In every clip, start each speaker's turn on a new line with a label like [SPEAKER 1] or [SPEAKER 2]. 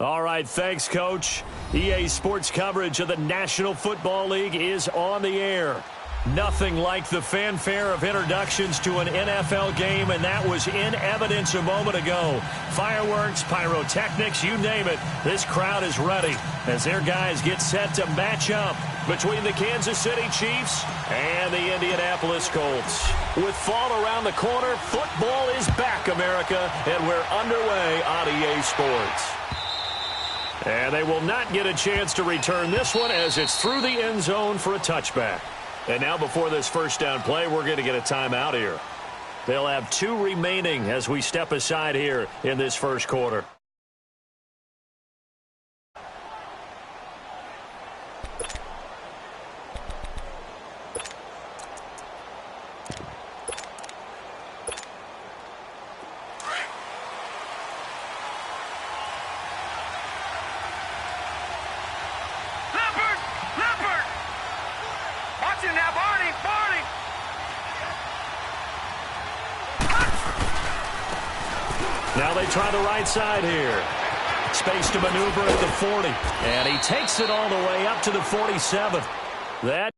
[SPEAKER 1] All right, thanks, Coach. EA Sports coverage of the National Football League is on the air. Nothing like the fanfare of introductions to an NFL game, and that was in evidence a moment ago. Fireworks, pyrotechnics, you name it. This crowd is ready as their guys get set to match up between the Kansas City Chiefs and the Indianapolis Colts. With fall around the corner, football is back, America, and we're underway on EA Sports. And they will not get a chance to return this one as it's through the end zone for a touchback. And now before this first down play, we're going to get a timeout here. They'll have 2 remaining as we step aside here in this first quarter. Now they try the right side here. Space to maneuver at the 40. And he takes it all the way up to the 47. That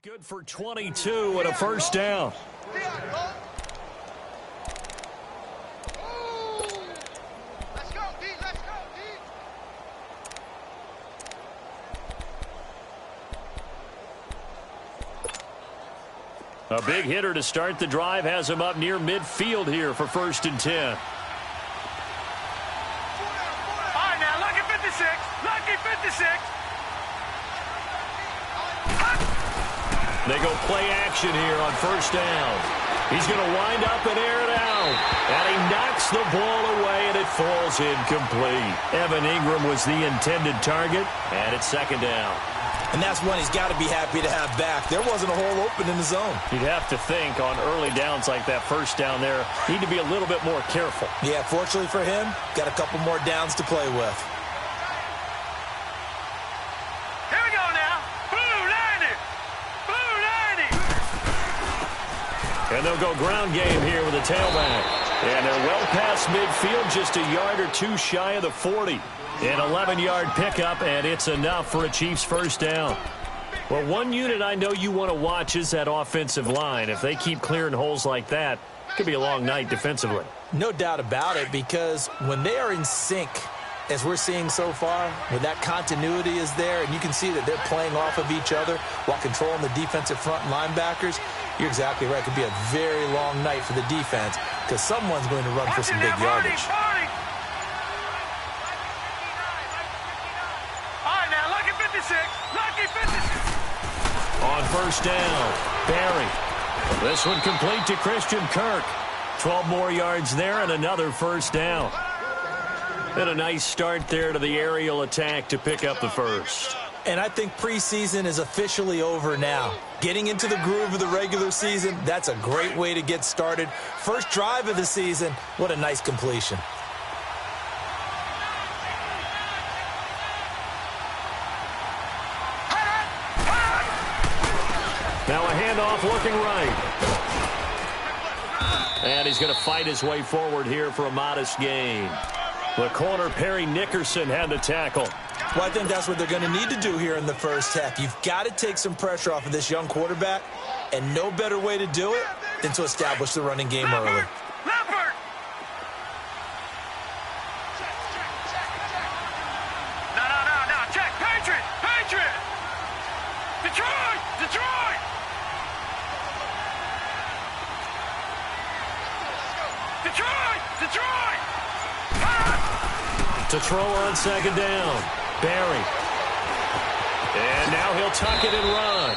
[SPEAKER 1] good for 22 and a first down. A big hitter to start the drive has him up near midfield here for 1st and 10.
[SPEAKER 2] All right, now, lucky 56. Lucky 56.
[SPEAKER 1] They go play action here on 1st down. He's going to wind up and air it out. And he knocks the ball away, and it falls incomplete. Evan Ingram was the intended target, and it's 2nd down.
[SPEAKER 3] And that's one he's got to be happy to have back. There wasn't a hole open in the zone.
[SPEAKER 1] You'd have to think on early downs like that 1st down there, need to be a little bit more careful.
[SPEAKER 3] Yeah, fortunately for him, got a couple more downs to play with.
[SPEAKER 2] Here we go now. Blue 90. Blue 90.
[SPEAKER 1] And they'll go ground game here with a tailback. And they're well past midfield, just a yard or 2 shy of the 40. An 11-yard pickup, and it's enough for a Chiefs 1st down. Well, one unit I know you want to watch is that offensive line. If they keep clearing holes like that, it could be a long night defensively.
[SPEAKER 3] No doubt about it, because when they are in sync, as we're seeing so far, when that continuity is there, and you can see that they're playing off of each other while controlling the defensive front linebackers, you're exactly right. It could be a very long night for the defense because someone's going to run for some big yardage.
[SPEAKER 1] On 1st down, Barry. This one complete to Christian Kirk. 12 more yards there and another 1st down. And a nice start there to the aerial attack to pick up the 1st.
[SPEAKER 3] And I think preseason is officially over now. Getting into the groove of the regular season, that's a great way to get started. First drive of the season, what a nice completion.
[SPEAKER 1] Now a handoff looking right. And he's going to fight his way forward here for a modest gain. The corner, Perry Nickerson, had the tackle.
[SPEAKER 3] Well, I think that's what they're going to need to do here in the first half. You've got to take some pressure off of this young quarterback, and no better way to do it than to establish the running game early.
[SPEAKER 1] To throw on second down. Barry. And now he'll tuck it and run.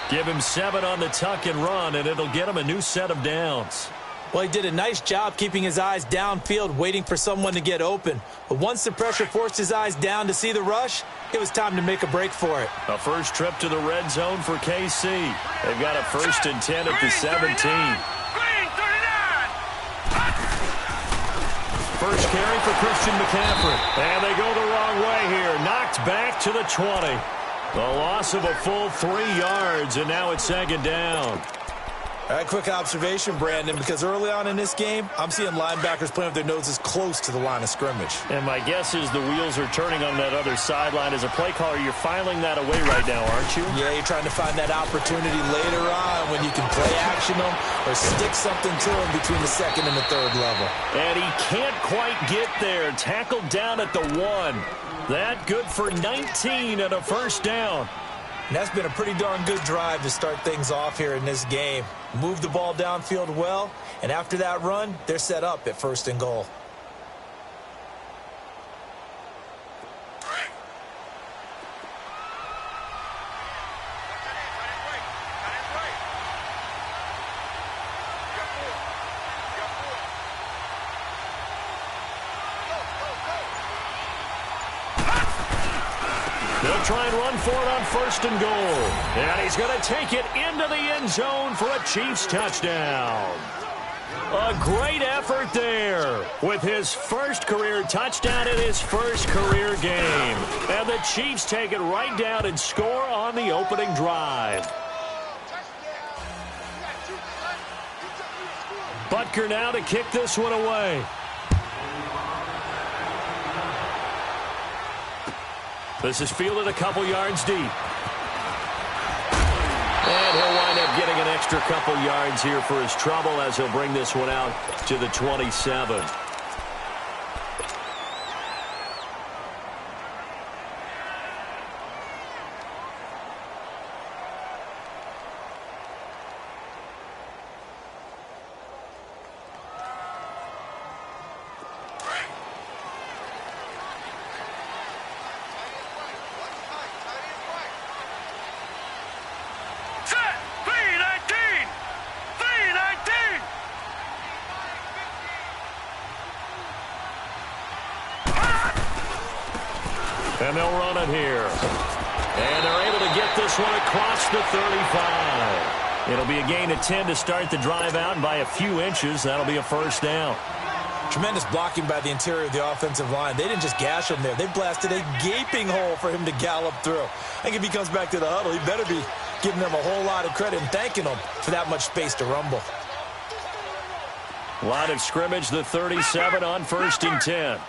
[SPEAKER 1] Give him 7 on the tuck and run, and it'll get him a new set of downs.
[SPEAKER 3] Well, he did a nice job keeping his eyes downfield, waiting for someone to get open. But once the pressure forced his eyes down to see the rush, it was time to make a break for it.
[SPEAKER 1] A first trip to the red zone for KC. They've got a 1st and 10 at the 17. First carry for Christian McCaffrey. And they go the wrong way here. Knocked back to the 20. A loss of a full 3 yards, and now it's second down.
[SPEAKER 3] All right, quick observation, Brandon, because early on in this game, I'm seeing linebackers playing with their noses close to the line of scrimmage.
[SPEAKER 1] And my guess is the wheels are turning on that other sideline. As a play caller, you're filing that away right now, aren't you?
[SPEAKER 3] Yeah, you're trying to find that opportunity later on when you can play action them or stick something to them between the second and the third level.
[SPEAKER 1] And he can't quite get there. Tackled down at the 1. That good for 19 and a first down.
[SPEAKER 3] And that's been a pretty darn good drive to start things off here in this game. Move the ball downfield well, and after that run, they're set up at 1st and goal.
[SPEAKER 1] They'll try and run for it on 1st and goal. And he's going to take it into the end zone for a Chiefs touchdown. A great effort there with his first career touchdown in his first career game. And the Chiefs take it right down and score on the opening drive. Butker now to kick this one away. This is fielded a couple yards deep. And he'll wind up getting an extra couple yards here for his trouble as he'll bring this one out to the 27. And they'll run it here. And they're able to get this one across the 35. It'll be a gain of 10 to start the drive out, and by a few inches, that'll be a first down.
[SPEAKER 3] Tremendous blocking by the interior of the offensive line. They didn't just gash him there. They blasted a gaping hole for him to gallop through. I think if he comes back to the huddle, he better be giving them a whole lot of credit and thanking them for that much space to rumble.
[SPEAKER 1] Line of scrimmage, the 37 on 1st and 10.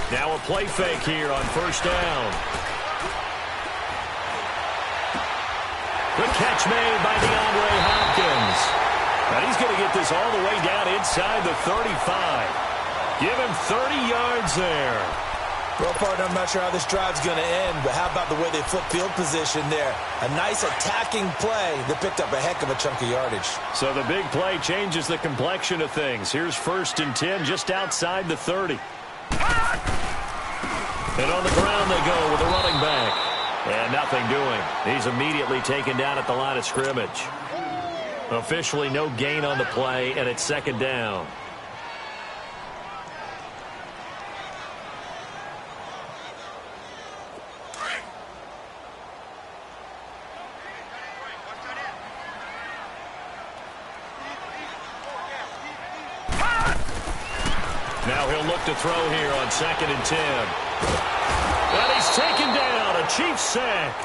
[SPEAKER 1] Now a play fake here on 1st down. The catch made by DeAndre Hopkins. And he's going to get this all the way down inside the 35. Give him 30 yards there.
[SPEAKER 3] Well, partner, I'm not sure how this drive's going to end, but how about the way they flip field position there? A nice attacking play that picked up a heck of a chunk of yardage.
[SPEAKER 1] So the big play changes the complexion of things. Here's 1st and 10 just outside the 30. And on the ground they go with a running back. And nothing doing. He's immediately taken down at the line of scrimmage. Officially no gain on the play, and it's 2nd down. Now Now he'll look to throw here on 2nd and 10. And he's taken down, a Chiefs sack.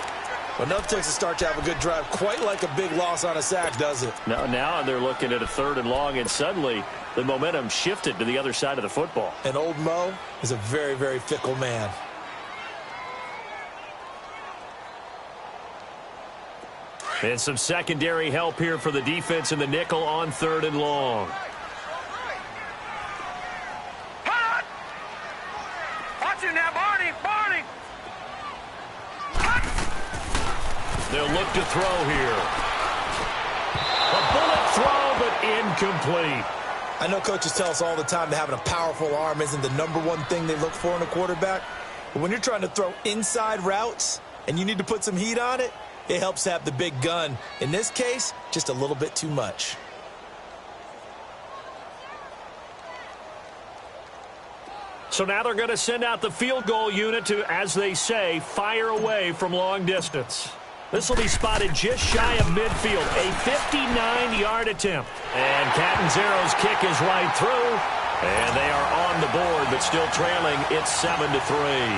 [SPEAKER 3] Well, enough takes a start to have a good drive. Quite like a big loss on a sack, does it?
[SPEAKER 1] Now they're looking at a 3rd and long, and suddenly the momentum shifted to the other side of the football.
[SPEAKER 3] And old Mo is a very, very fickle man.
[SPEAKER 1] And some secondary help here for the defense in the nickel on 3rd and long.
[SPEAKER 2] Watch it now, Barney.
[SPEAKER 1] They'll look to throw here. A bullet throw, but incomplete.
[SPEAKER 3] I know coaches tell us all the time that having a powerful arm isn't the #1 thing they look for in a quarterback. But when you're trying to throw inside routes and you need to put some heat on it, it helps to have the big gun. In this case, just a little bit too much.
[SPEAKER 1] So now they're going to send out the field goal unit to, as they say, fire away from long distance. This will be spotted just shy of midfield, a 59-yard attempt. And Catanzaro's kick is right through, and they are on the board, but still trailing. It's 7-3.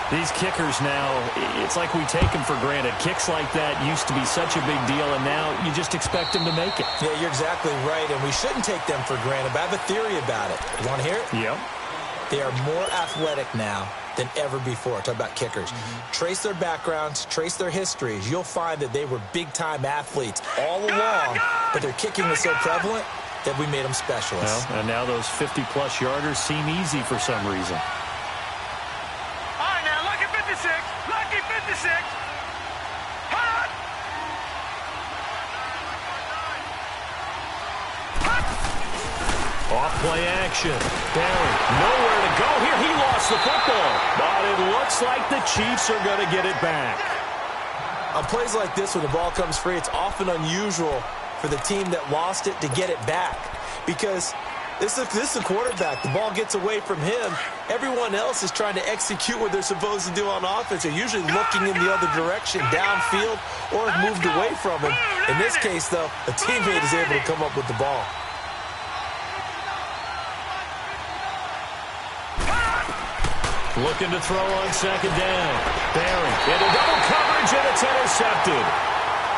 [SPEAKER 1] These kickers now, it's like we take them for granted. Kicks like that used to be such a big deal, and now you just expect them to make it.
[SPEAKER 3] Yeah, you're exactly right, and we shouldn't take them for granted, but I have a theory about it. You want to hear it?
[SPEAKER 1] Yep.
[SPEAKER 3] They are more athletic now than ever before. Talk about kickers. Trace their backgrounds, trace their histories. You'll find that they were big-time athletes all along, but their kicking was so prevalent that we made them specialists.
[SPEAKER 1] Well, and now those 50-plus yarders seem easy for some reason.
[SPEAKER 2] All right, now, lucky 56. Lucky 56. Hot!
[SPEAKER 1] Off play action. Barry, nowhere to go here. He lost the football. But it looks like the Chiefs are going to get it back.
[SPEAKER 3] On plays like this, when the ball comes free, it's often unusual for the team that lost it to get it back. Because this is a quarterback. The ball gets away from him. Everyone else is trying to execute what they're supposed to do on offense. They're usually looking in the other direction, downfield, or have moved away from him. In this case, though, a teammate is able to come up with the ball.
[SPEAKER 1] Looking to throw on 2nd down. Barry into double coverage, and it's intercepted.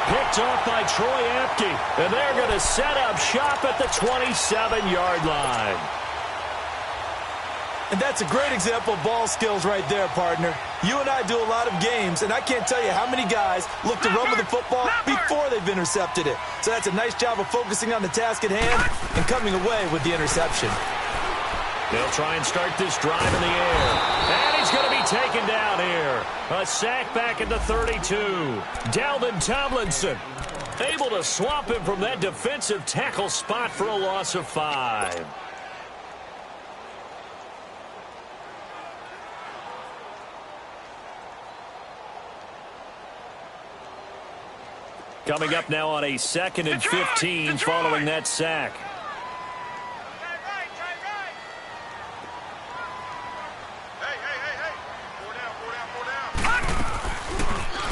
[SPEAKER 1] Picked off by Troy Apke, and they're going to set up shop at the 27-yard line.
[SPEAKER 3] And that's a great example of ball skills right there, partner. You and I do a lot of games, and I can't tell you how many guys look to run with the football before they've intercepted it. So that's a nice job of focusing on the task at hand and coming away with the interception.
[SPEAKER 1] They'll try and start this drive in the air. And he's going to be taken down here. A sack back at the 32. Dalvin Tomlinson able to swamp him from that defensive tackle spot for a loss of 5. Coming up now on a 2nd and 15 following that sack.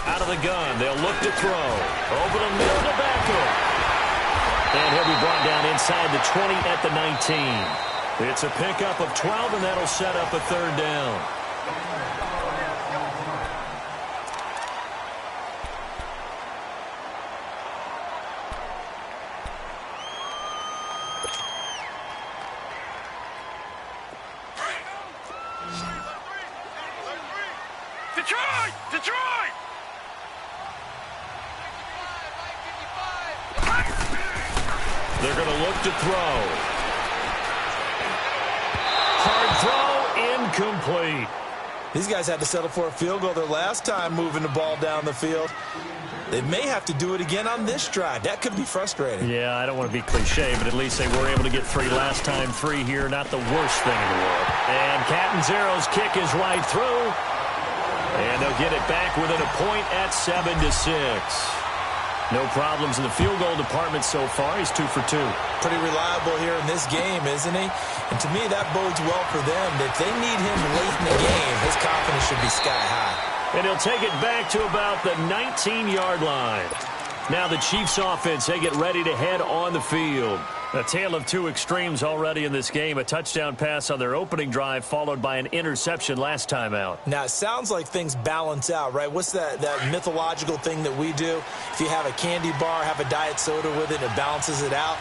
[SPEAKER 1] Out of the gun, they'll look to throw. Over the middle to Beckham. And he'll be brought down inside the 20 at the 19. It's a pickup of 12, and that'll set up a 3rd down.
[SPEAKER 2] Detroit! Detroit!
[SPEAKER 1] They're going to look to throw. Hard throw, incomplete.
[SPEAKER 3] These guys had to settle for a field goal their last time moving the ball down the field. They may have to do it again on this drive. That could be frustrating.
[SPEAKER 1] Yeah, I don't want to be cliche, but at least they were able to get 3 last time. 3 here, not the worst thing in the world. And Catanzaro's kick is right through. And they'll get it back within a point at 7-6. No problems in the field goal department so far. He's 2 for 2.
[SPEAKER 3] Pretty reliable here in this game, isn't he? And to me, that bodes well for them. If they need him late in the game, his confidence should be sky high.
[SPEAKER 1] And he'll take it back to about the 19-yard line. Now the Chiefs offense, they get ready to head on the field. A tale of two extremes already in this game. A touchdown pass on their opening drive followed by an interception last time out.
[SPEAKER 3] Now, it sounds like things balance out, right? What's that mythological thing that we do? If you have a candy bar, have a diet soda with it, it balances it out.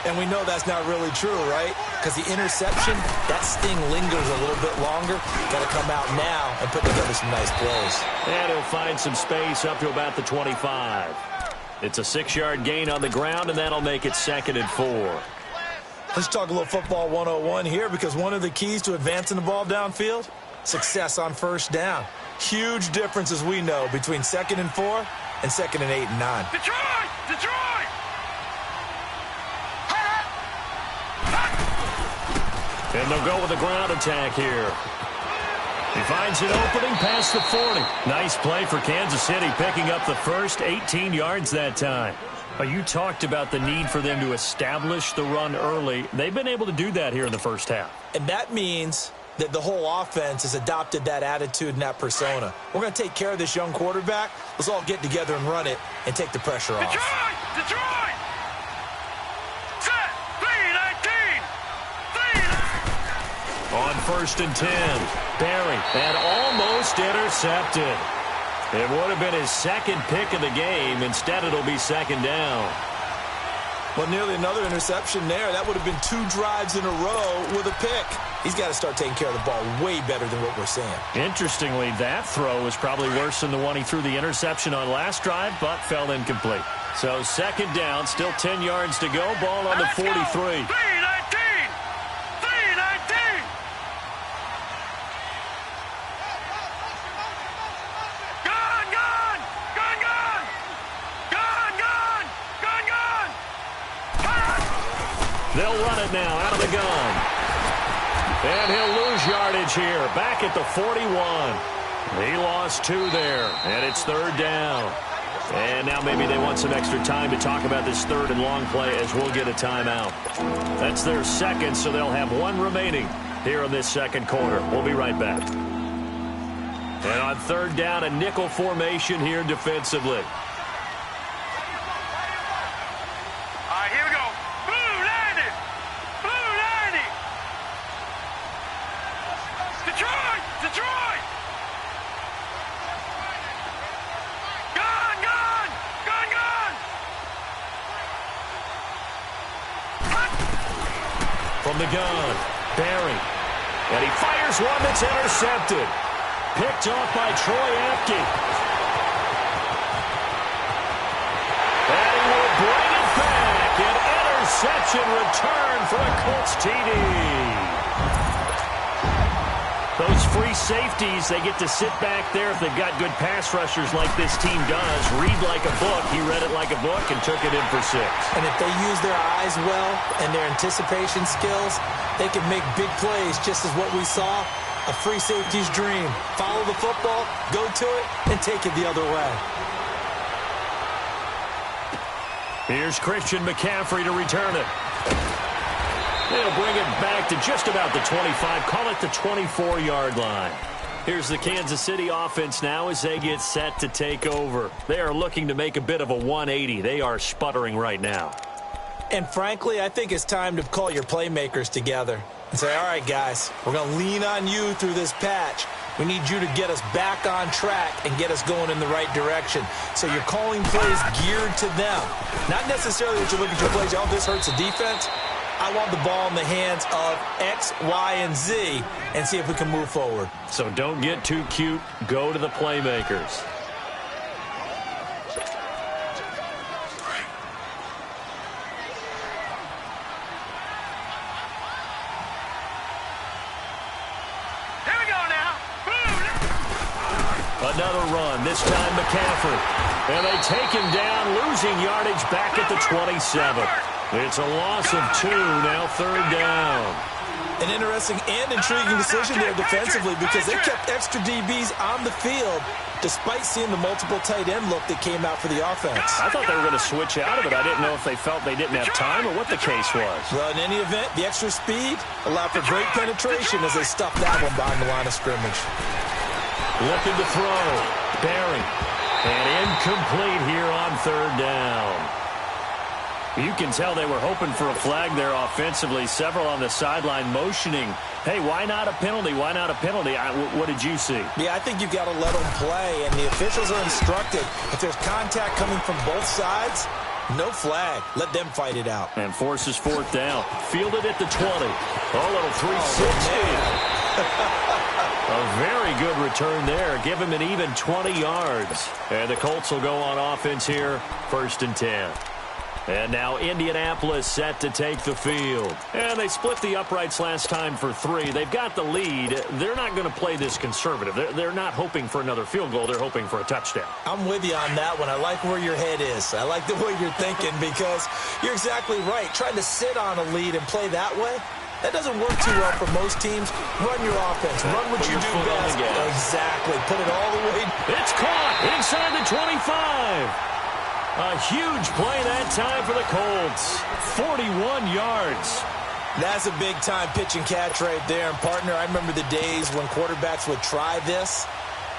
[SPEAKER 3] And we know that's not really true, right? Because the interception, that sting lingers a little bit longer. Got to come out now and put together some nice plays.
[SPEAKER 1] And he'll find some space up to about the 25. It's a 6-yard gain on the ground, and that'll make it 2nd and 4.
[SPEAKER 3] Let's talk a little football 101 here, because one of the keys to advancing the ball downfield, success on first down. Huge difference, as we know, between 2nd and 4 and 2nd and 8 and 9.
[SPEAKER 2] Detroit! Detroit!
[SPEAKER 1] And they'll go with a ground attack here. He finds an opening past the 40. Nice play for Kansas City, picking up the first 18 yards that time. You talked about the need for them to establish the run early. They've been able to do that here in the first half.
[SPEAKER 3] And that means that the whole offense has adopted that attitude and that persona. We're going to take care of this young quarterback. Let's all get together and run it and take the pressure off.
[SPEAKER 2] Detroit! Detroit! Set! 3-19!
[SPEAKER 1] On 1st and 10, Barry, and almost intercepted. It would have been his second pick of the game. Instead, it'll be 2nd down.
[SPEAKER 3] Well, nearly another interception there. That would have been 2 drives in a row with a pick. He's got to start taking care of the ball way better than what we're seeing.
[SPEAKER 1] Interestingly, that throw was probably worse than the one he threw the interception on last drive, but fell incomplete. So 2nd down, still 10 yards to go. Ball on the 43.
[SPEAKER 2] 3-19! 3-19! Gone! Gone! Gone! Gone! Gone! Gone! Gone! Gone!
[SPEAKER 1] They'll run it now out of the gun. And he'll lose yardage here. Back at the 41. He lost 2 there, and it's 3rd down. And now maybe they want some extra time to talk about this 3rd and long play as we'll get a timeout. That's their second, so they'll have 1 remaining here in this 2nd quarter. We'll be right back. And on 3rd down, a nickel formation here defensively.
[SPEAKER 2] All right, here we go. Blue 90! Blue 90! Detroit! Detroit! Gone! Gone! Gone! Gone!
[SPEAKER 1] From the gun, Barry. And he fires one that's intercepted. Picked off by Troy Apke. And he will bring it back. An interception return for a Colts TD. Those free safeties, they get to sit back there if they've got good pass rushers like this team does. Read like a book. He read it like a book and took it in for 6.
[SPEAKER 3] And if they use their eyes well and their anticipation skills, they can make big plays, just as what we saw, a free safety's dream. Follow the football, go to it, and take it the other way.
[SPEAKER 1] Here's Christian McCaffrey to return it. They'll bring it back to just about the 25. Call it the 24-yard line. Here's the Kansas City offense now as they get set to take over. They are looking to make a bit of a 180. They are sputtering right now.
[SPEAKER 3] And frankly, I think it's time to call your playmakers together and say, all right, guys, we're going to lean on you through this patch. We need you to get us back on track and get us going in the right direction. So you're calling plays geared to them. Not necessarily that you look at your plays, oh, this hurts the defense. I want the ball in the hands of X, Y, and Z and see if we can move forward.
[SPEAKER 1] So don't get too cute. Go to the playmakers.
[SPEAKER 2] Here we go now.
[SPEAKER 1] Another run, this time McCaffrey. And they take him down, losing yardage back at the 27. It's a loss of 2, now 3rd down.
[SPEAKER 3] An interesting and intriguing decision there defensively because they kept extra DBs on the field despite seeing the multiple tight end look that came out for the offense.
[SPEAKER 1] I thought they were going to switch out of it. I didn't know if they felt they didn't have time or what the case was.
[SPEAKER 3] Well, in any event, the extra speed allowed for great penetration as they stuffed that one behind the line of scrimmage.
[SPEAKER 1] Looking to throw. Barry. And incomplete here on 3rd down. You can tell they were hoping for a flag there offensively. Several on the sideline motioning, hey, why not a penalty? Why not a penalty? What did you see?
[SPEAKER 3] Yeah, I think you've got to let them play, and the officials are instructed. If there's contact coming from both sides, no flag. Let them fight it out.
[SPEAKER 1] And forces fourth down. Fielded at the 20. Oh, little 360. A very good return there. Give him an even 20 yards. And the Colts will go on offense here, 1st and 10. And now Indianapolis set to take the field. And they split the uprights last time for 3. They've got the lead. They're not going to play this conservative. They're not hoping for another field goal. They're hoping for a touchdown.
[SPEAKER 3] I'm with you on that one. I like where your head is. I like the way you're thinking because you're exactly right. Trying to sit on a lead and play that way, that doesn't work too well for most teams. Run your offense. Run what you do best. Exactly. Put it all the way.
[SPEAKER 1] It's caught inside the 25. A huge play that time for the Colts. 41 yards.
[SPEAKER 3] That's a big-time pitch and catch right there. And, partner, I remember the days when quarterbacks would try this.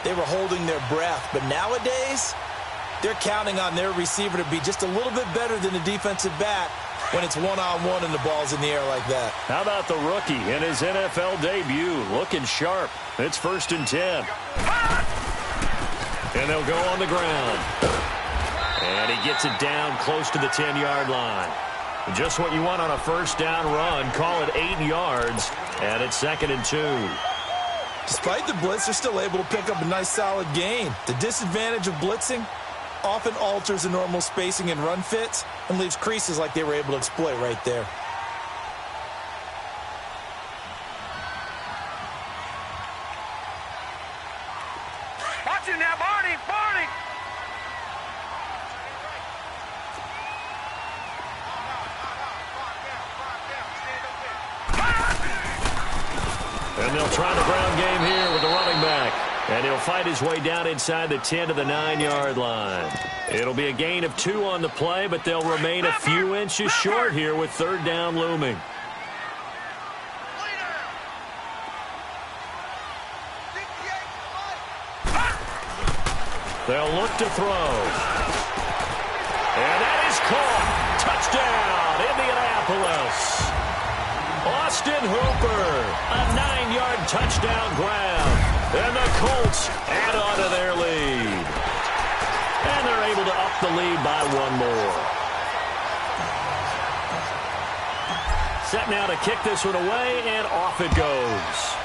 [SPEAKER 3] They were holding their breath. But nowadays, they're counting on their receiver to be just a little bit better than the defensive back when it's one-on-one and the ball's in the air like that.
[SPEAKER 1] How about the rookie in his NFL debut? Looking sharp. It's 1st and 10. And they'll go on the ground. And he gets it down close to the 10-yard line. Just what you want on a first down run. Call it 8 yards. And it's 2nd and 2.
[SPEAKER 3] Despite the blitz, they're still able to pick up a nice solid gain. The disadvantage of blitzing often alters the normal spacing and run fits and leaves creases like they were able to exploit right there.
[SPEAKER 2] Watch him now, Barney! Barney!
[SPEAKER 1] And they'll try the ground game here with the running back. And he'll fight his way down inside the 10 to the 9-yard line. It'll be a gain of 2 on the play, but they'll remain a few inches short here with 3rd down looming. They'll look to throw. And that is caught. Touchdown, Indianapolis. Austin Hooper, a 9-yard touchdown grab. And the Colts add on to their lead. And they're able to up the lead by 1 more. Set now to kick this one away, and off it goes.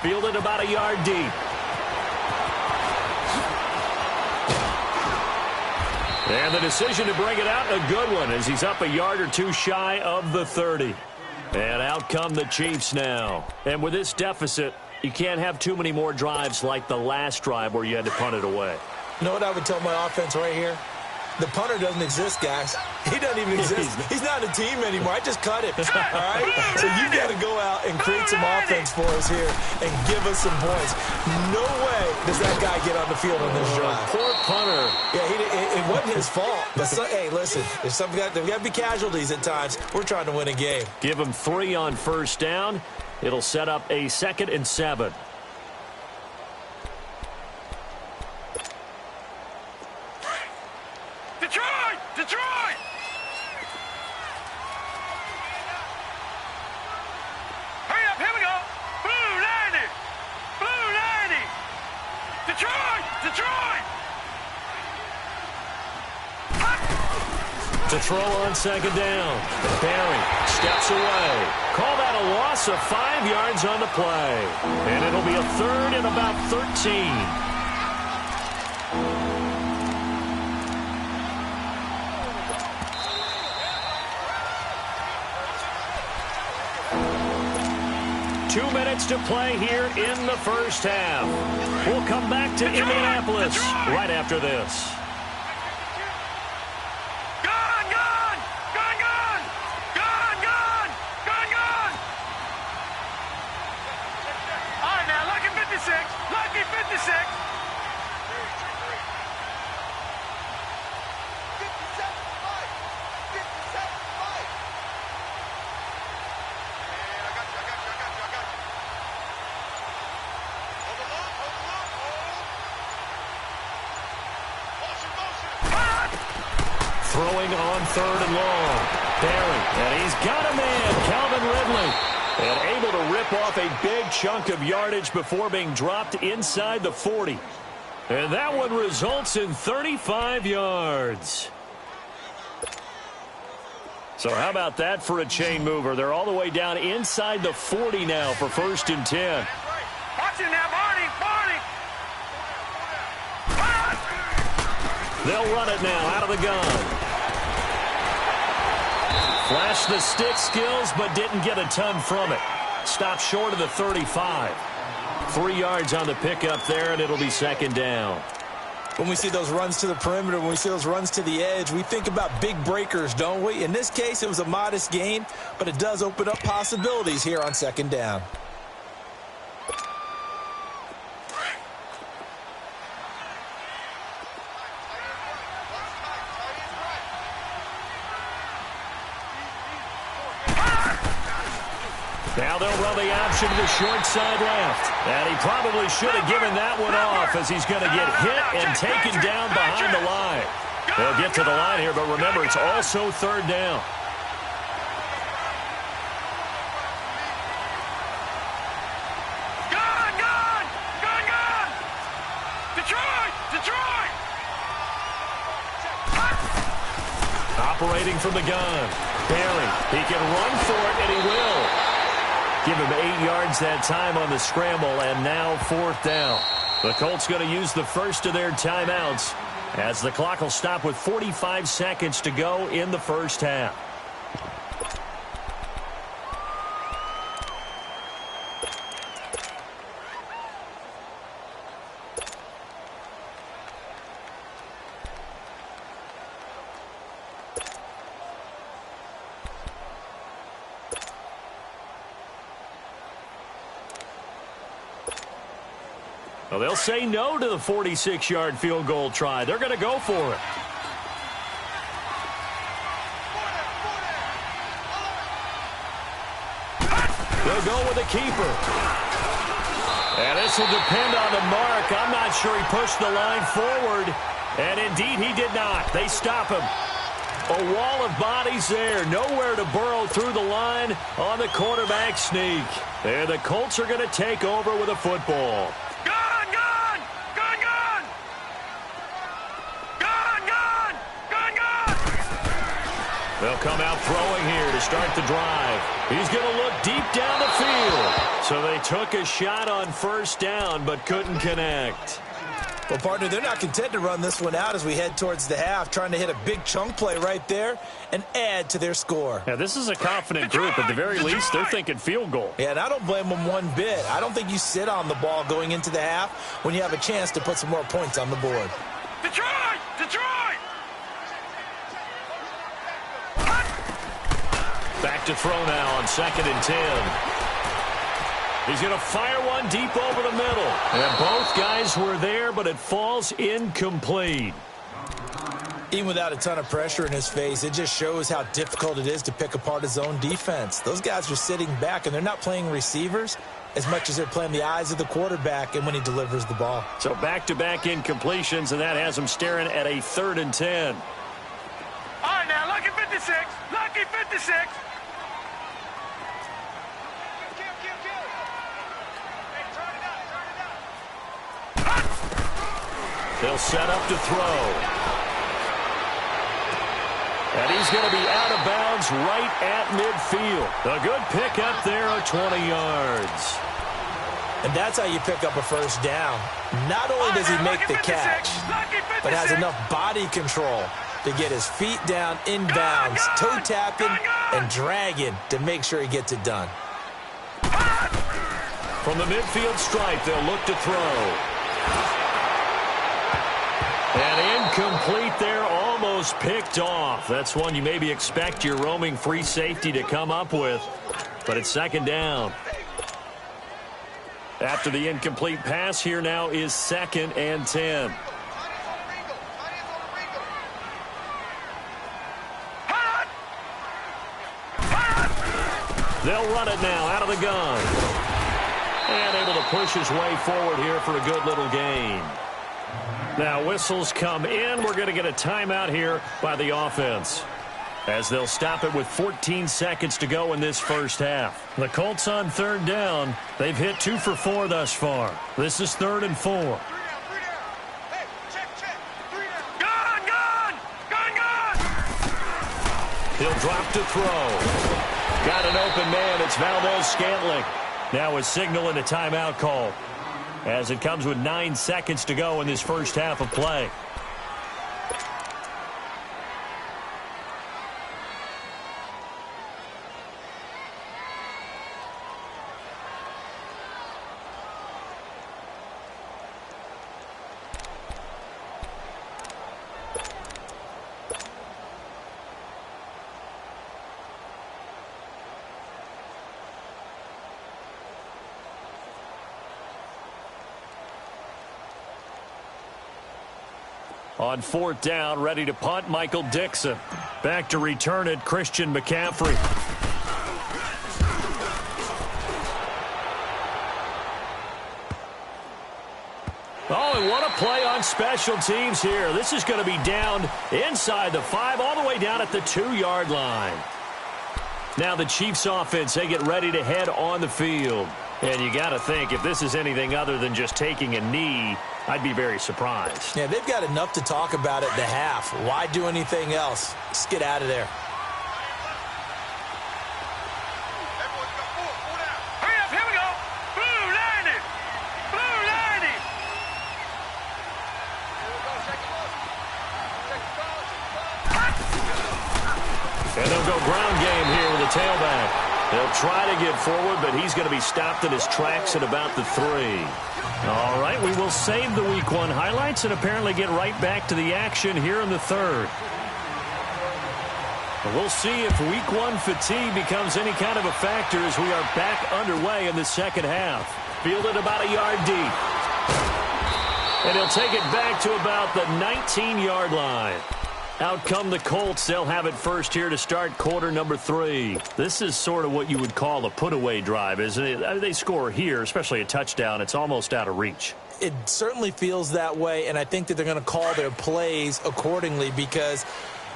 [SPEAKER 1] Fielded about a yard deep. And the decision to bring it out, a good one, as he's up a yard or 2 shy of the 30. And out come the Chiefs now. And with this deficit, you can't have too many more drives like the last drive where you had to punt it away.
[SPEAKER 3] You know what I would tell my offense right here? The punter doesn't exist, guys. He doesn't even exist. He's not a team anymore. I just cut him. All right? So you got to go out and create some offense for us here and give us some points. No way does that guy get on the field on this drive.
[SPEAKER 1] Poor punter.
[SPEAKER 3] Yeah, it wasn't his fault. But hey, listen, there's got to be casualties at times. We're trying to win a game.
[SPEAKER 1] Give him 3 on first down. It'll set up a 2nd and 7.
[SPEAKER 2] Detroit! Hurry up, here we go! Blue 90! Blue 90! Detroit!
[SPEAKER 1] To throw on 2nd down. Barry steps away. Call that a loss of 5 yards on the play. And it'll be a 3rd and about 13. 2 minutes to play here in the first half. We'll come back to Indianapolis right after this.
[SPEAKER 2] All right, now, lucky 56. Lucky 56.
[SPEAKER 1] throwing on 3rd and long. Barry, and he's got a man, Calvin Ridley. And able to rip off a big chunk of yardage before being dropped inside the 40. And that one results in 35 yards. So how about that for a chain mover? They're all the way down inside the 40 now for 1st and 10.
[SPEAKER 2] Watch it now, Barney.
[SPEAKER 1] They'll run it now out of the gun. Flashed the stick skills, but didn't get a ton from it. Stopped short of the 35. 3 yards on the pickup there, and it'll be 2nd down.
[SPEAKER 3] When we see those runs to the perimeter, when we see those runs to the edge, we think about big breakers, don't we? In this case, it was a modest gain, but it does open up possibilities here on 2nd down.
[SPEAKER 1] Now they'll run the option to the short side left. And he probably should have given that one off as he's going to get hit and taken down behind the line. They'll get to the line here, but remember, it's also 3rd down.
[SPEAKER 2] Gun! Detroit!
[SPEAKER 1] Operating from the gun. Barry, he can run for it, and he will. Give him 8 yards that time on the scramble, and now 4th down. The Colts going to use the first of their timeouts as the clock will stop with 45 seconds to go in the 1st half. Well, they'll say no to the 46-yard field goal try. They're going to go for it. They'll go with the keeper. And this will depend on the mark. I'm not sure he pushed the line forward. And indeed, he did not. They stop him. A wall of bodies there. Nowhere to burrow through the line on the quarterback sneak. And the Colts are going to take over with a football. They'll come out throwing here to start the drive. He's going to look deep down the field. So they took a shot on 1st down, but couldn't connect.
[SPEAKER 3] Well, partner, they're not content to run this one out as we head towards the half, trying to hit a big chunk play right there and add to their score.
[SPEAKER 1] Yeah, this is a confident group. At the very least, they're thinking field goal.
[SPEAKER 3] Yeah, and I don't blame them one bit. I don't think you sit on the ball going into the half when you have a chance to put some more points on the board.
[SPEAKER 2] Detroit!
[SPEAKER 1] Back to throw now on 2nd and 10. He's going to fire one deep over the middle. And both guys were there, but it falls incomplete.
[SPEAKER 3] Even without a ton of pressure in his face, it just shows how difficult it is to pick apart his own defense. Those guys are sitting back, and they're not playing receivers as much as they're playing the eyes of the quarterback and when he delivers the ball.
[SPEAKER 1] So back-to-back incompletions, and that has him staring at a 3rd and 10.
[SPEAKER 2] All right, now, lucky 56. Lucky 56.
[SPEAKER 1] They'll set up to throw. And he's going to be out of bounds right at midfield. A good pickup there of 20 yards.
[SPEAKER 3] And that's how you pick up a 1st down. Not only does he make the catch, but has enough body control to get his feet down inbounds, toe tapping and dragging to make sure he gets it done.
[SPEAKER 1] From the midfield stripe, they'll look to throw. And incomplete there, almost picked off. That's one you maybe expect your roaming free safety to come up with, but it's 2nd down. After the incomplete pass, here now is 2nd and 10. They'll run it now out of the gun. And able to push his way forward here for a good little gain. Now whistles come in. We're going to get a timeout here by the offense, as they'll stop it with 14 seconds to go in this first half. The Colts on third down. They've hit 2 for 4 thus far. This is 3rd and 4.
[SPEAKER 2] Gun!
[SPEAKER 1] He'll drop to throw. Got an open man. It's Valdez-Scantling. Now a signal and a timeout call, as it comes with 9 seconds to go in this first half of play. On 4th down, ready to punt, Michael Dixon. Back to return it, Christian McCaffrey. Oh, and what a play on special teams here. This is going to be down inside the 5, all the way down at the 2-yard line. Now the Chiefs offense, they get ready to head on the field. And you got to think, if this is anything other than just taking a knee, I'd be very surprised.
[SPEAKER 3] Yeah, they've got enough to talk about at the half. Why do anything else? Just get out of there.
[SPEAKER 2] Hurry up, here we go. Blue 90. Blue 90.
[SPEAKER 1] And they'll go ground game here with a tailback. They'll try to get forward, but he's going to be stopped in his tracks at about the 3. All right, we will save the Week 1 highlights and apparently get right back to the action here in the 3rd. And we'll see if Week 1 fatigue becomes any kind of a factor as we are back underway in the second half. Fielded about a yard deep. And he'll take it back to about the 19-yard line. Out come the Colts. They'll have it first here to start quarter number 3. This is sort of what you would call a put-away drive, isn't it? I mean, they score here, especially a touchdown. It's almost out of reach.
[SPEAKER 3] It certainly feels that way, and I think that they're going to call their plays accordingly, because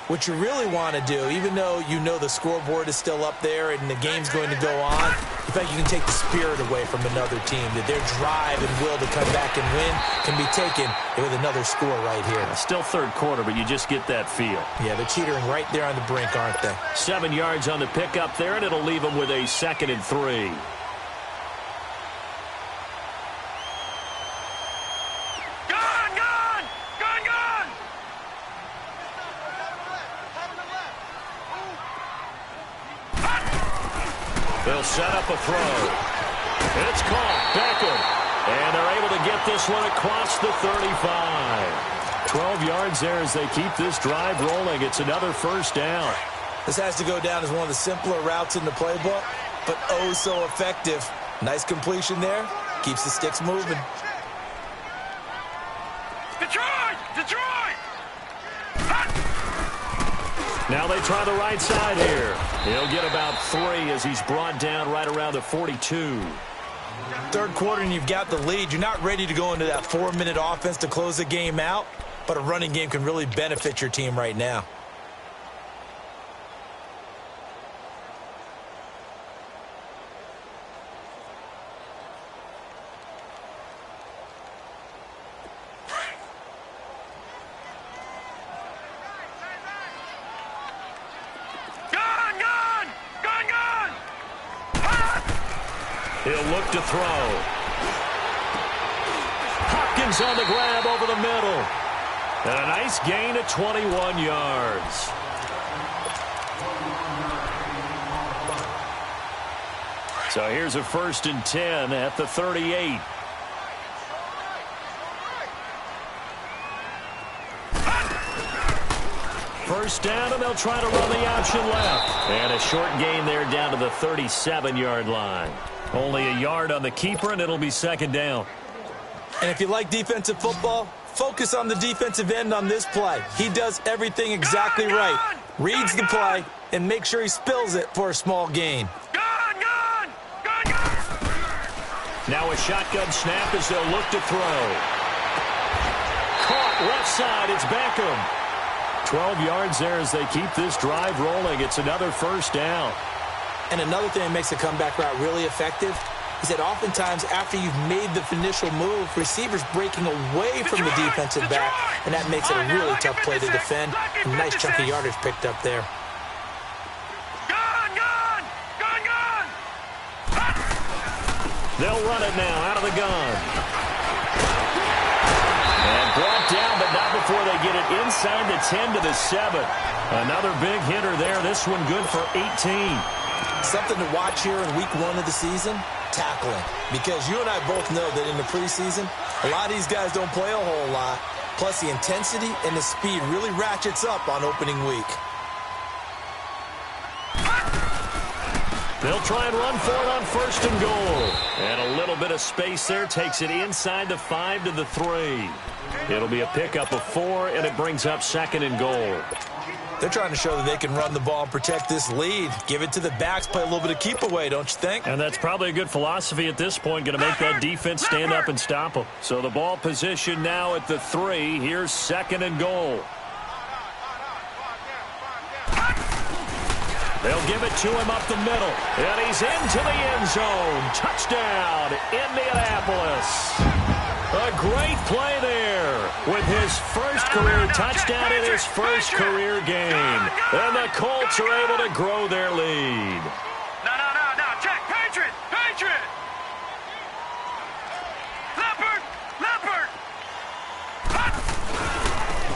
[SPEAKER 3] what you really want to do, even though you know the scoreboard is still up there and the game's going to go on, in fact, you can take the spirit away from another team, that their drive and will to come back and win can be taken with another score right here.
[SPEAKER 1] Still 3rd quarter, but you just get that feel.
[SPEAKER 3] Yeah, they're teetering right there on the brink, aren't they?
[SPEAKER 1] 7 yards on the pickup there, and it'll leave them with a 2nd and 3. They'll set up a throw. It's caught. Beckham. And they're able to get this one across the 35. 12 yards there as they keep this drive rolling. It's another first down.
[SPEAKER 3] This has to go down as one of the simpler routes in the playbook, but oh so effective. Nice completion there. Keeps the sticks moving.
[SPEAKER 2] Detroit! Detroit!
[SPEAKER 1] Now they try the right side here. He'll get about 3 as he's brought down right around the 42.
[SPEAKER 3] 3rd quarter and you've got the lead. You're not ready to go into that 4-minute offense to close the game out, but a running game can really benefit your team right now.
[SPEAKER 1] He'll look to throw. Hopkins on the grab over the middle. And a nice gain of 21 yards. So here's a 1st and 10 at the 38. First down, and they'll try to run the option left. And a short gain there down to the 37-yard line. Only a yard on the keeper, and it'll be 2nd down.
[SPEAKER 3] And if you like defensive football, focus on the defensive end on this play. He does everything exactly right. Reads the play and make sure he spills it for a small gain.
[SPEAKER 1] Now a shotgun snap as they'll look to throw. side. It's Beckham. 12 yards there as they keep this drive rolling. It's another first down.
[SPEAKER 3] And another thing that makes the comeback route really effective is that oftentimes after you've made the initial move, receivers breaking away from the defensive back, and that makes it a really tough play to defend. A nice chunk of yardage picked up there.
[SPEAKER 1] They'll run it now out of the gun. And brought down, but not before they get it inside the 10 to the 7. Another big hitter there. This one good for 18.
[SPEAKER 3] Something to watch here in week 1 of the season, tackling. Because you and I both know that in the preseason, a lot of these guys don't play a whole lot. Plus the intensity and the speed really ratchets up on opening week.
[SPEAKER 1] They'll try and run for it on 1st and goal. And a little bit of space there takes it inside the 5 to the 3. It'll be a pickup of 4, and it brings up 2nd and goal.
[SPEAKER 3] They're trying to show that they can run the ball and protect this lead. Give it to the backs, play a little bit of keep away, don't you think?
[SPEAKER 1] And that's probably a good philosophy at this point, going to make that defense stand up and stop them. So the ball position now at the 3. Here's 2nd and goal. They'll give it to him up the middle. And he's into the end zone. Touchdown, Indianapolis. A great play there with his first career touchdown in his first career game. And the Colts are able to grow their lead.
[SPEAKER 2] No. Check. Patriot. Leopard.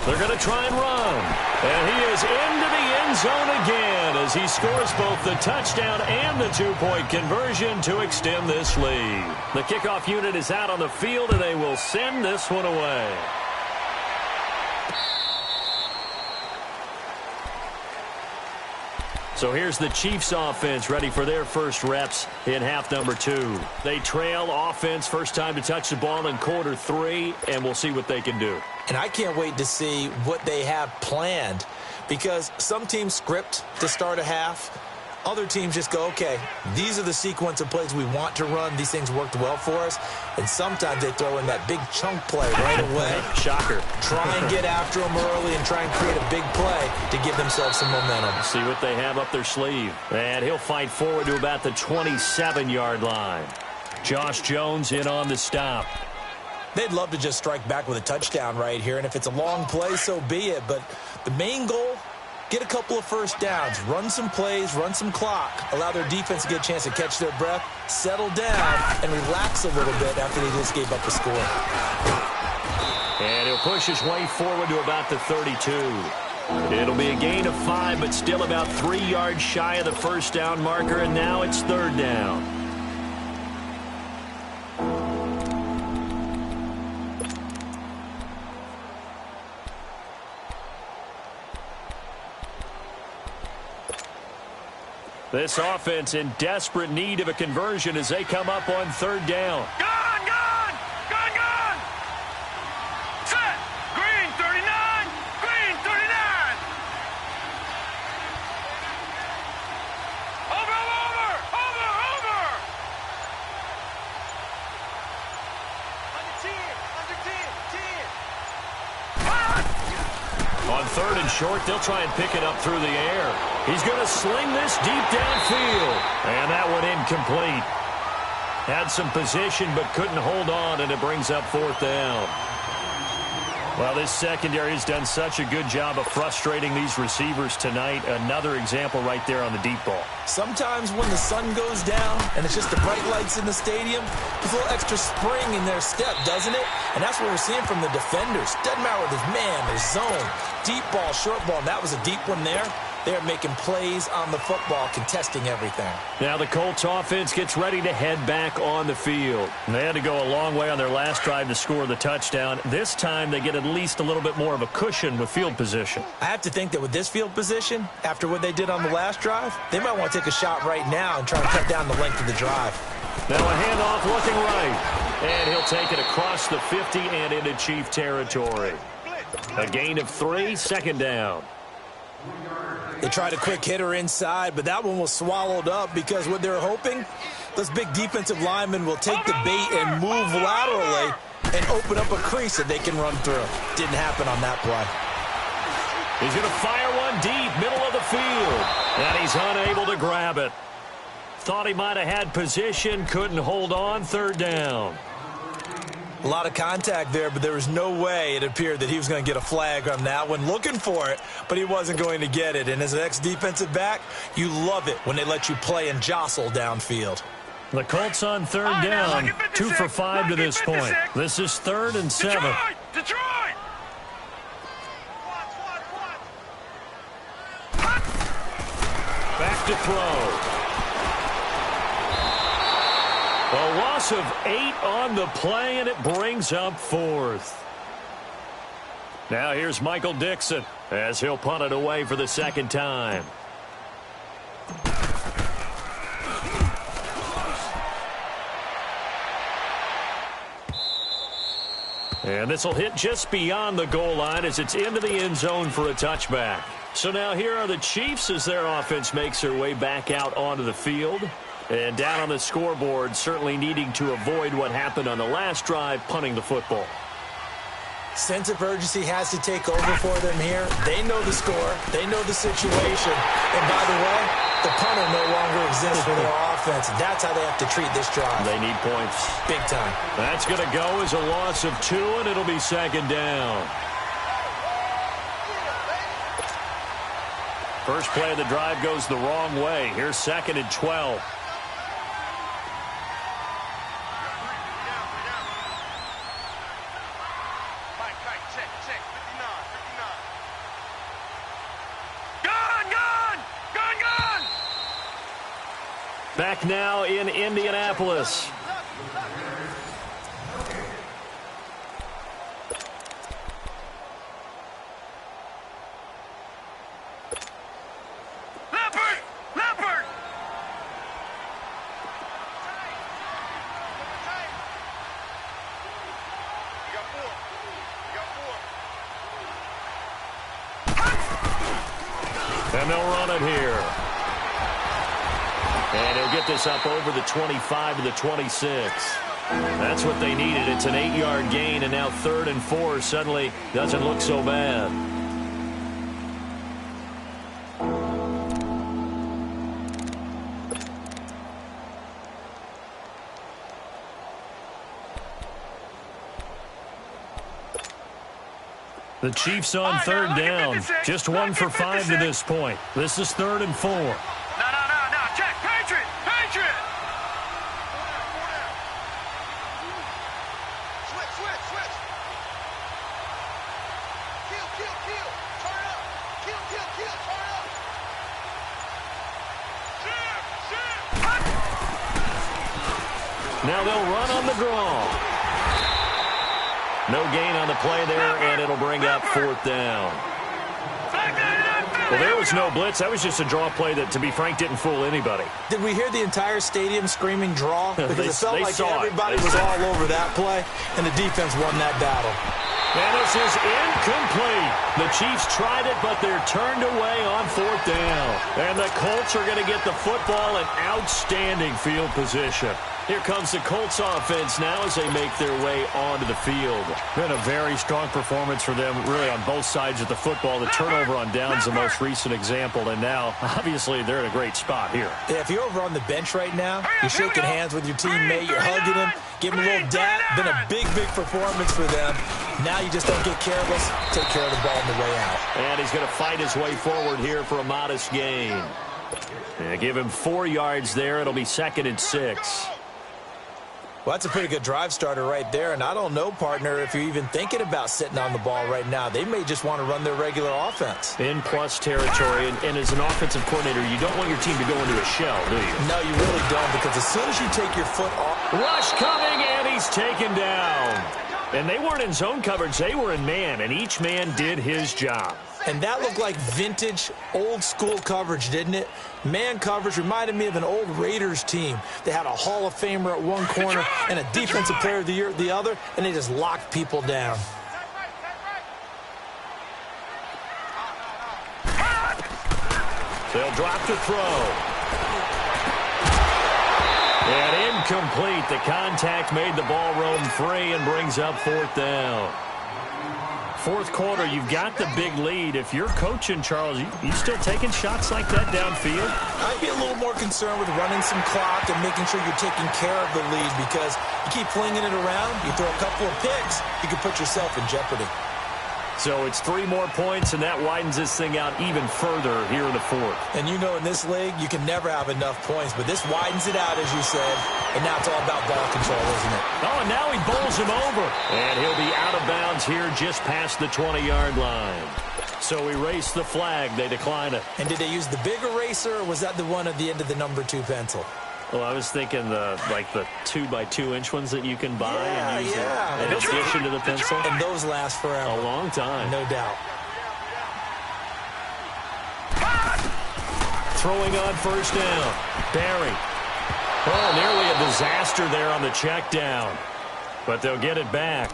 [SPEAKER 1] They're going to try and run. And he is into the end zone again as he scores both the touchdown and the 2-point conversion to extend this lead. The kickoff unit is out on the field, and they will send this one away. So here's the Chiefs offense ready for their first reps in half number 2. They trail offense, first time to touch the ball in quarter 3, and we'll see what they can do.
[SPEAKER 3] And I can't wait to see what they have planned, because some teams script to start a half. Other teams just go, okay, these are the sequence of plays we want to run. These things worked well for us. And sometimes they throw in that big chunk play right away.
[SPEAKER 1] Shocker.
[SPEAKER 3] Try and get after them early and try and create a big play to give themselves some momentum.
[SPEAKER 1] See what they have up their sleeve. And he'll fight forward to about the 27-yard line. Josh Jones in on the stop.
[SPEAKER 3] They'd love to just strike back with a touchdown right here. And if it's a long play, so be it. But the main goal, get a couple of first downs, run some plays, run some clock, allow their defense to get a chance to catch their breath, settle down, and relax a little bit after they just gave up a score.
[SPEAKER 1] And he'll push his way forward to about the 32. It'll be a gain of 5, but still about 3 yards shy of the first down marker, and now it's 3rd down. This offense in desperate need of a conversion as they come up on 3rd down.
[SPEAKER 2] Gun! Set! Green 39! Green 39! Over!
[SPEAKER 1] On 3rd and short, they'll try and pick it up through the air. He's going to sling this deep downfield. And that one incomplete. Had some position but couldn't hold on, and it brings up 4th down. Well, this secondary has done such a good job of frustrating these receivers tonight. Another example right there on the deep ball.
[SPEAKER 3] Sometimes when the sun goes down and it's just the bright lights in the stadium, there's a little extra spring in their step, doesn't it? And that's what we're seeing from the defenders. Doesn't matter whether it's man or zone, deep ball, short ball. And that was a deep one there. They're making plays on the football, contesting everything.
[SPEAKER 1] Now the Colts offense gets ready to head back on the field. They had to go a long way on their last drive to score the touchdown. This time they get at least a little bit more of a cushion with field position.
[SPEAKER 3] I have to think that with this field position, after what they did on the last drive, they might want to take a shot right now and try to cut down the length of the drive.
[SPEAKER 1] Now a handoff looking right. And he'll take it across the 50 and into Chief territory. A gain of 3, 2nd down.
[SPEAKER 3] They tried a quick hitter inside, but that one was swallowed up because what they're hoping, those big defensive linemen will take the bait and move laterally and open up a crease that they can run through. Didn't happen on that play.
[SPEAKER 1] He's going to fire one deep, middle of the field. And he's unable to grab it. Thought he might have had position, couldn't hold on, third down.
[SPEAKER 3] A lot of contact there, but there was no way it appeared that he was going to get a flag on that one. Looking for it, but he wasn't going to get it. And as an ex-defensive back, you love it when they let you play and jostle downfield.
[SPEAKER 1] The Colts on third down, 2 for 5 to this point. This is 3rd and 7.
[SPEAKER 2] Detroit!
[SPEAKER 1] Back to throw. A loss of 8 on the play, and it brings up 4th. Now here's Michael Dixon as he'll punt it away for the 2nd time. And this will hit just beyond the goal line as it's into the end zone for a touchback. So now here are the Chiefs as their offense makes their way back out onto the field. And down on the scoreboard, certainly needing to avoid what happened on the last drive, punting the football.
[SPEAKER 3] Sense of urgency has to take over for them here. They know the score. They know the situation. And by the way, the punter no longer exists for their offense. That's how they have to treat this drive.
[SPEAKER 1] They need points.
[SPEAKER 3] Big time.
[SPEAKER 1] That's going to go as a loss of 2, and it'll be 2nd down. First play of the drive goes the wrong way. Here's 2nd and 12. Back now in Indianapolis.
[SPEAKER 2] Leopard!
[SPEAKER 1] And they'll run it here. And he'll get this up over the 25 to the 26. That's what they needed. It's an 8-yard gain, and now 3rd and 4 suddenly doesn't look so bad. The Chiefs on 3rd down. Just 1 for 5 to this point. This is 3rd and 4.
[SPEAKER 2] No. Check. Patriot! Switch. Kill. Turn up. Kill. Turn up. Shit.
[SPEAKER 1] Now they'll run on the draw. No gain on the play there, and it'll bring up 4th down. Well, there was no blitz. That was just a draw play that, to be frank, didn't fool anybody.
[SPEAKER 3] Did we hear the entire stadium screaming draw? Because it felt like everybody
[SPEAKER 1] was
[SPEAKER 3] all over that play, and the defense won that battle.
[SPEAKER 1] And this is incomplete. The Chiefs tried it, but they're turned away on 4th down. And the Colts are going to get the football in outstanding field position. Here comes the Colts offense now as they make their way onto the field. Been a very strong performance for them, really, on both sides of the football. The turnover on downs the most recent example, and now, obviously, they're in a great spot here.
[SPEAKER 3] Yeah, if you're over on the bench right now, you're shaking hands with your teammate, you're hugging him, giving him a little dap. Been a big performance for them. Now you just don't get careless. Take care of the ball on the way out.
[SPEAKER 1] And he's going to fight his way forward here for a modest gain. And give him 4 yards there. It'll be 2nd and 6.
[SPEAKER 3] Well, that's a pretty good drive starter right there, and I don't know, partner, if you're even thinking about sitting on the ball right now. They may just want to run their regular offense.
[SPEAKER 1] In plus territory, and as an offensive coordinator, you don't want your team to go into a shell, do you?
[SPEAKER 3] No, you really don't, because as soon as you take your foot off...
[SPEAKER 1] Rush coming, and he's taken down. And they weren't in zone coverage. They were in man, and each man did his job.
[SPEAKER 3] And that looked like vintage, old-school coverage, didn't it? Man coverage reminded me of an old Raiders team. They had a Hall of Famer at one corner and a Defensive Player of the Year at the other, and they just locked people down.
[SPEAKER 1] They'll drop to throw. And incomplete. The contact made the ball roam free and brings up fourth down. Fourth quarter, you've got the big lead. If you're coaching, Charles, you still taking shots like that downfield?
[SPEAKER 3] I'd be a little more concerned with running some clock and making sure you're taking care of the lead, because you keep flinging it around, you throw a couple of picks, you can put yourself in jeopardy.
[SPEAKER 1] So it's 3 more points, and that widens this thing out even further here in the fourth.
[SPEAKER 3] And you know, in this league, you can never have enough points, but this widens it out, as you said, and now it's all about ball control, isn't it?
[SPEAKER 1] Oh, and now he bowls him over. And he'll be out of bounds here just past the 20-yard line. So erase the flag. They decline it.
[SPEAKER 3] And did they use the big eraser, or was that the one at the end of the number 2 pencil?
[SPEAKER 1] Well, I was thinking the 2x2-inch ones that you can buy and use in addition to the pencil.
[SPEAKER 3] And those last forever.
[SPEAKER 1] A long time.
[SPEAKER 3] No doubt.
[SPEAKER 1] Throwing on first down. Barry. Oh, nearly a disaster there on the check down. But they'll get it back.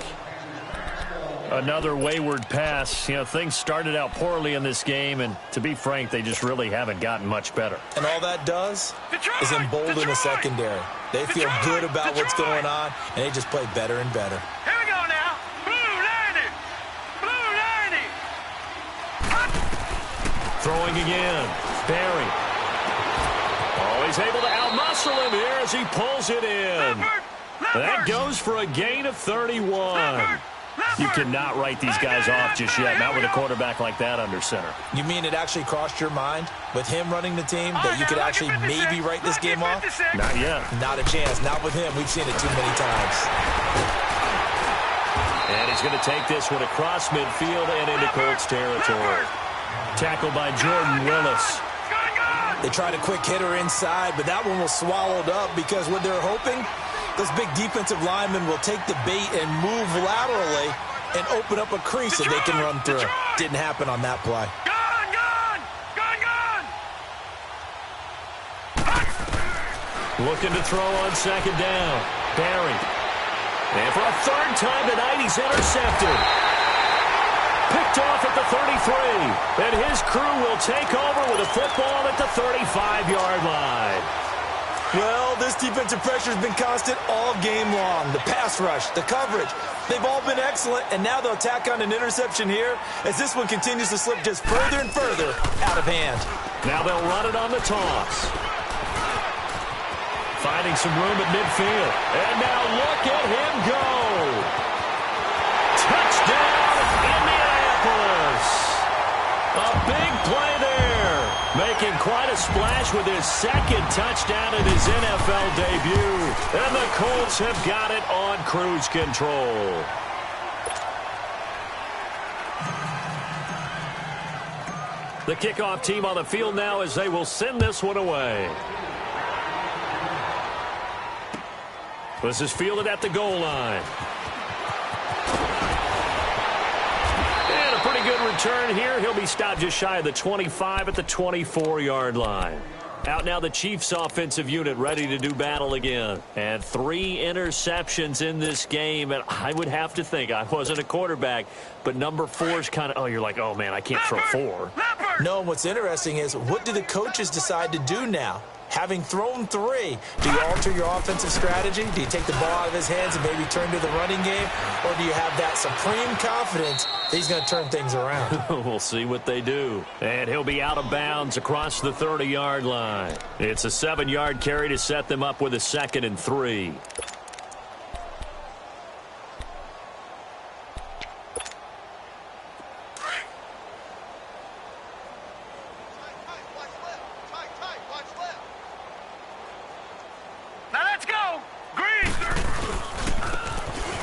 [SPEAKER 1] Another wayward pass. You know, things started out poorly in this game, and to be frank, they just really haven't gotten much better.
[SPEAKER 3] And all that does is embolden the secondary. They feel good about what's going on, and they just play better and better.
[SPEAKER 2] Here we go now. Blue 90. Blue 90.
[SPEAKER 1] Throwing again. Barry. Oh, he's able to outmuscle him here as he pulls it in. That goes for a gain of 31. You cannot write these guys off just yet, not with a quarterback like that under center.
[SPEAKER 3] You mean it actually crossed your mind with him running the team that you could actually maybe write this game off?
[SPEAKER 1] Not yet.
[SPEAKER 3] Not a chance. Not with him. We've seen it too many times.
[SPEAKER 1] And he's going to take this one across midfield and into Colts territory. Tackled by Jordan Willis.
[SPEAKER 3] They tried a quick hitter inside, but that one was swallowed up because what they're hoping, those big defensive linemen will take the bait and move laterally and open up a crease that they can run through. Didn't happen on that play.
[SPEAKER 1] Looking to throw on second down. Barry. And for a third time tonight, he's intercepted. Picked off at the 33. And his crew will take over with a football at the 35-yard line.
[SPEAKER 3] Well, this defensive pressure has been constant all game long. The pass rush, the coverage, they've all been excellent, and now they'll tack on an interception here as this one continues to slip just further and further out of hand.
[SPEAKER 1] Now they'll run it on the toss. Finding some room at midfield. And now look at him go. Touchdown, Indianapolis. A big play there. Making quite a splash with his second touchdown in his NFL debut. And the Colts have got it on cruise control. The kickoff team on the field now as they will send this one away. This is fielded at the goal line. And a pretty good return here. He'll be stopped just shy of the 25 at the 24-yard line. Out now the Chiefs offensive unit ready to do battle again. And 3 interceptions in this game. And I would have to think, I wasn't a quarterback, but number 4 is kind of, oh, you're like, oh, man, I can't throw 4.
[SPEAKER 3] No, what's interesting is what do the coaches decide to do now? Having thrown 3, do you alter your offensive strategy? Do you take the ball out of his hands and maybe turn to the running game? Or do you have that supreme confidence that he's going to turn things around?
[SPEAKER 1] We'll see what they do. And he'll be out of bounds across the 30-yard line. It's a 7-yard carry to set them up with a 2nd and 3.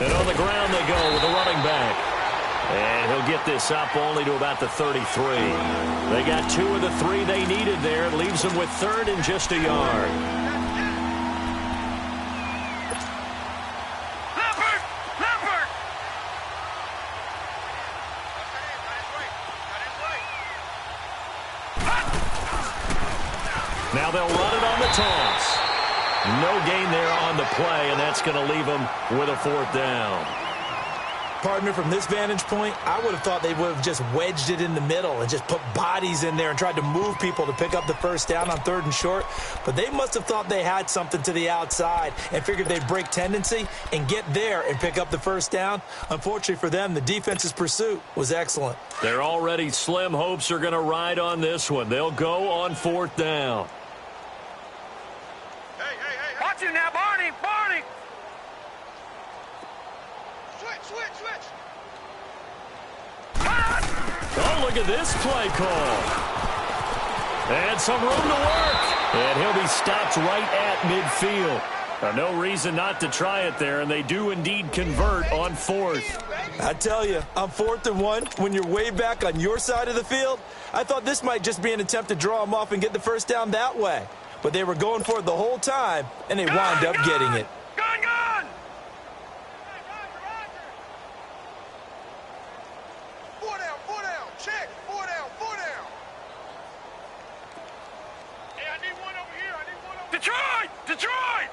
[SPEAKER 1] And on the ground they go with the running back. And he'll get this up only to about the 33. They got 2 of the 3 they needed there. It leaves them with 3rd and just a yard. Now they'll run it on the toss. No gain there on the play, and that's going to leave them with a 4th down.
[SPEAKER 3] Partner, from this vantage point, I would have thought they would have just wedged it in the middle and just put bodies in there and tried to move people to pick up the first down on 3rd and short. But they must have thought they had something to the outside and figured they'd break tendency and get there and pick up the first down. Unfortunately for them, the defense's pursuit was excellent.
[SPEAKER 1] Their already slim hopes are going to ride on this one. They'll go on 4th down.
[SPEAKER 2] Hey. Watch him now, Barney. Switch.
[SPEAKER 1] Oh, look at this play call. And some room to work. And he'll be stopped right at midfield. No reason not to try it there, and they do indeed convert on 4th.
[SPEAKER 3] I tell you, on 4th and 1, when you're way back on your side of the field, I thought this might just be an attempt to draw them off and get the first down that way. But they were going for it the whole time, and they wound up getting it.
[SPEAKER 2] Gun! Four down. Check. Four down. Hey, I need one over here. Detroit!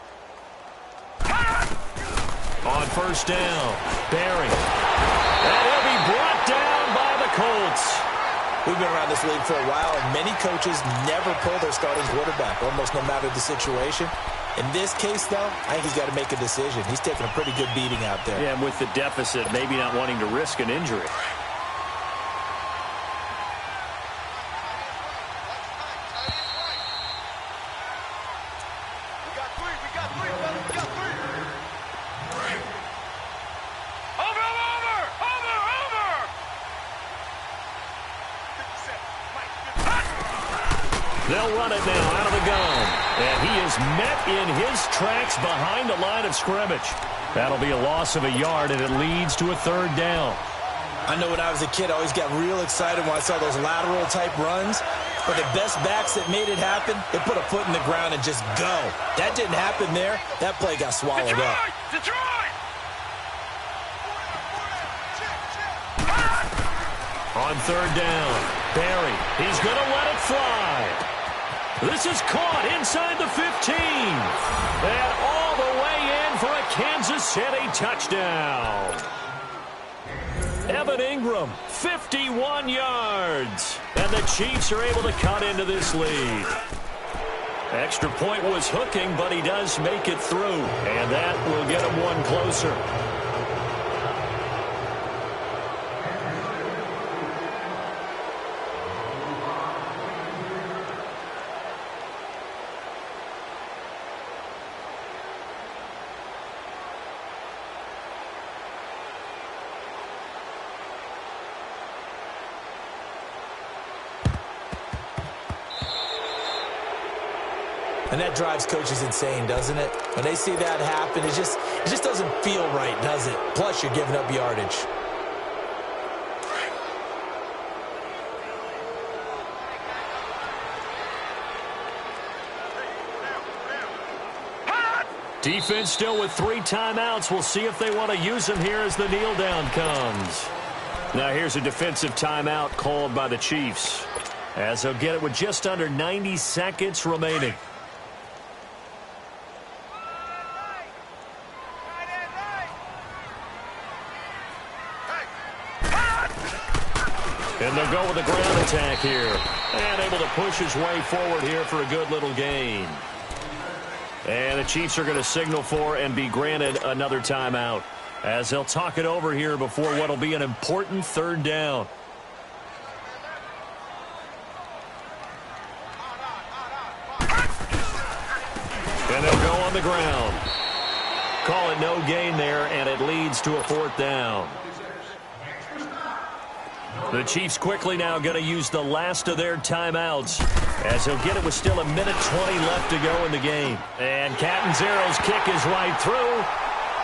[SPEAKER 1] On 1st down, Barry. And he'll be brought down by the Colts.
[SPEAKER 3] We've been around this league for a while, and many coaches never pull their starting quarterback, almost no matter the situation. In this case, though, I think he's got to make a decision. He's taking a pretty good beating out there.
[SPEAKER 1] Yeah, and with the deficit, maybe not wanting to risk an injury. They'll run it now out of the gun. And he is met in his tracks behind the line of scrimmage. That'll be a loss of a yard, and it leads to a 3rd down.
[SPEAKER 3] I know when I was a kid, I always got real excited when I saw those lateral-type runs. But the best backs that made it happen, they put a foot in the ground and just go. That didn't happen there. That play got swallowed up.
[SPEAKER 2] Detroit!
[SPEAKER 1] On 3rd down, Barry. He's going to let it fly. This is caught inside the 15. And all the way in for a Kansas City touchdown. Evan Ingram, 51 yards. And the Chiefs are able to cut into this lead. Extra point was hooking, but he does make it through. And that will get him one closer.
[SPEAKER 3] And that drives coaches insane, doesn't it? When they see that happen, it just doesn't feel right, does it? Plus, you're giving up yardage.
[SPEAKER 1] Defense still with 3 timeouts. We'll see if they want to use them here as the kneel down comes. Now here's a defensive timeout called by the Chiefs, as they'll get it with just under 90 seconds remaining. And they'll go with the ground attack here. And able to push his way forward here for a good little gain. And the Chiefs are going to signal for and be granted another timeout, as they'll talk it over here before what will be an important 3rd down. And they'll go on the ground. Call it no gain there, and it leads to a 4th down. The Chiefs quickly now going to use the last of their timeouts, as he'll get it with still 1:20 left to go in the game. And Catanzaro's kick is right through,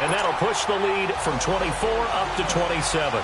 [SPEAKER 1] and that'll push the lead from 24 up to 27.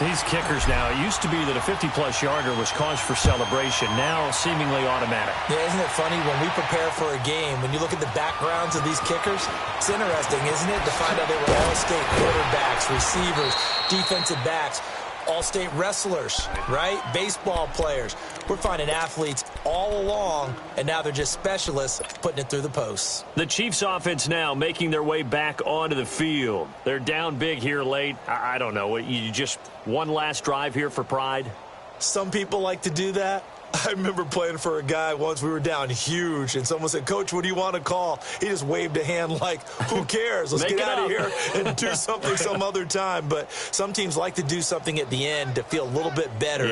[SPEAKER 1] These kickers now, it used to be that a 50-plus yarder was cause for celebration, now seemingly automatic.
[SPEAKER 3] Yeah, isn't it funny when we prepare for a game, when you look at the backgrounds of these kickers, it's interesting, isn't it, to find out they were all-state quarterbacks, receivers, defensive backs. all-state wrestlers, right? Baseball players. We're finding athletes all along, and now they're just specialists putting it through the posts.
[SPEAKER 1] The Chiefs offense now making their way back onto the field. They're down big here late. I don't know. You just one last drive here for pride?
[SPEAKER 3] Some people like to do that. I remember playing for a guy once. We were down huge, and someone said, "Coach, what do you want to call?" He just waved a hand like, who cares? Let's get out of here and do something some other time. But some teams like to do something at the end to feel a little bit better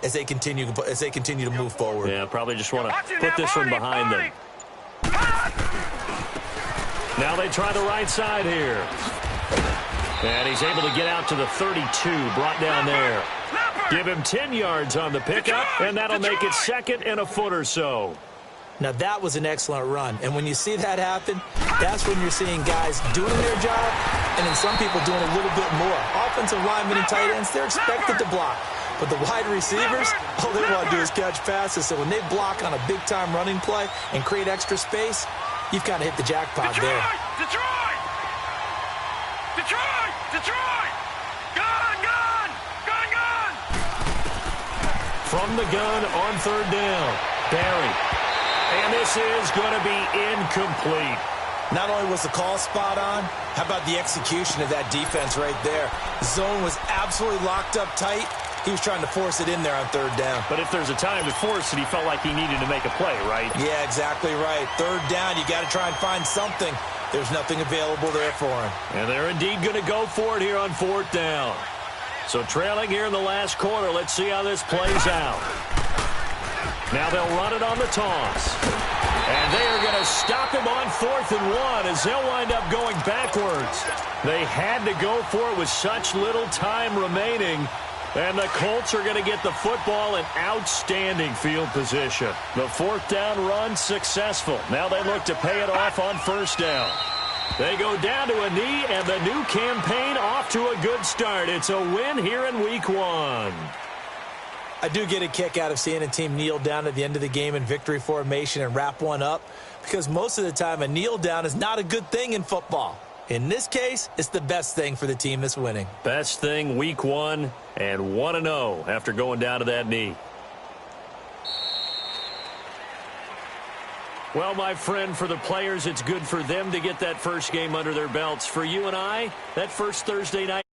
[SPEAKER 3] as they continue to move forward.
[SPEAKER 1] Yeah, probably just want to put this one behind them. Now they try the right side here. And he's able to get out to the 32, brought down there. Give him 10 yards on the pickup, and that'll make it second and a foot or so.
[SPEAKER 3] Now, that was an excellent run. And when you see that happen, that's when you're seeing guys doing their job and then some people doing a little bit more. Offensive linemen and tight ends, they're expected to block. But the wide receivers, all they want to do is catch passes. So when they block on a big-time running play and create extra space, you've kind of hit the jackpot there.
[SPEAKER 2] Detroit! Detroit! Detroit! Gun! Gun! Gun! Gun!
[SPEAKER 1] From the gun on third down. Barry. And this is going to be incomplete.
[SPEAKER 3] Not only was the call spot on, how about the execution of that defense right there? The zone was absolutely locked up tight. He was trying to force it in there on third down.
[SPEAKER 1] But if there's a time to force it, he felt like he needed to make a play, right?
[SPEAKER 3] Yeah, exactly right. Third down, you got to try and find something. There's nothing available there for him.
[SPEAKER 1] And they're indeed going to go for it here on fourth down. So trailing here in the last quarter, let's see how this plays out. Now they'll run it on the toss. And they are going to stop him on 4th and 1 as they'll wind up going backwards. They had to go for it with such little time remaining. And the Colts are going to get the football in outstanding field position. The fourth down run successful. Now they look to pay it off on first down. They go down to a knee, and the new campaign off to a good start. It's a win here in Week 1.
[SPEAKER 3] I do get a kick out of seeing a team kneel down at the end of the game in victory formation and wrap one up, because most of the time a kneel down is not a good thing in football. In this case, it's the best thing for the team that's winning.
[SPEAKER 1] Best thing Week 1 and 1-0 after going down to that knee. Well, my friend, for the players, it's good for them to get that first game under their belts. For you and I, that first Thursday night